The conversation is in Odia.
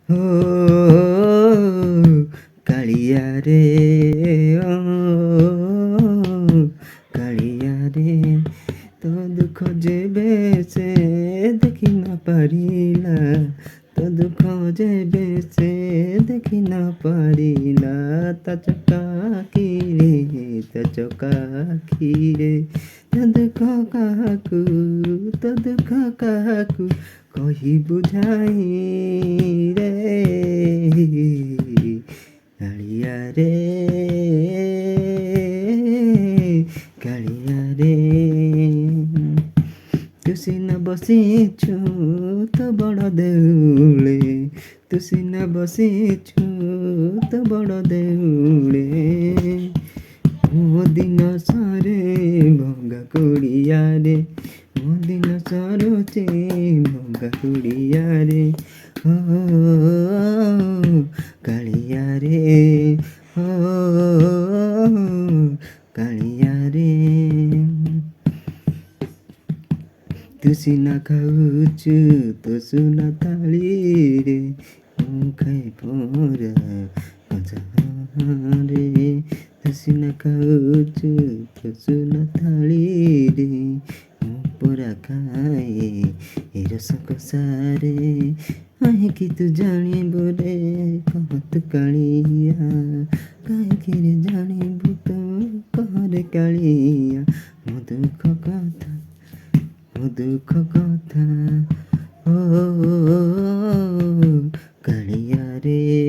ଓ କାଳିଆ ରେ ଓ କାଳିଆ ରେ ତୋ ଦୁଃଖ ଯେବେ ସେ ଦେଖି ନ ପାରିଲା, ତୋ ଦୁଃଖ ଯେବେ ସେ ଦେଖି ନ ପାରିଲା, ତା ଚକା ଆଖିରେ, ତା ଚକା ଆଖିରେ ତୋ ଦୁଃଖ କାହାକୁ, ତୋ ଦୁଃଖ କାହାକୁ କହି ବୁଝାଇ ରେ କାଳିଆ ରେ କାଳିଆ ରେ ତୁ ସିନା ବସିଛୁ ତ ବଡ଼ ଦେଉଳେ, ତୁ ସିନା ବସିଛୁ ତ ବଡ଼ ଦେଉଳେ, ମୋ ଦିନ ସରେ ଭଙ୍ଗା କୁଡ଼ିଆରେ, ମୋ ଦିନ ସରୁଛି ଭଙ୍ଗା କୁଡ଼ିଆରେ, ଓ କାଳିଆ ରେ ଓ କାଳିଆ ରେ ତୁ ସିନା ଖାଉଛୁ ତୋ ସୁନା ଥାଳିରେ, ମୁଁ ଖାଇ ପରା କଂସାରେ, ତୁ ସିନା ଖାଉଛୁ ତୋ ସୁନା ଥାଳିରେ, ମୁଁ ପରା ଖାଏ ଏ ରସକସାରେ, କାହିଁକି ତୁ ଜାଣିବୁ ରେ କହ ତୁ କାଳିଆ, କାହିଁକି ରେ ଜାଣିବୁ ତୁ କହରେ କାଳିଆ, ମୋ ଦୁଃଖ କଥା, ମୋ ଦୁଃଖ କଥା, ଓ କାଳିଆ ରେ।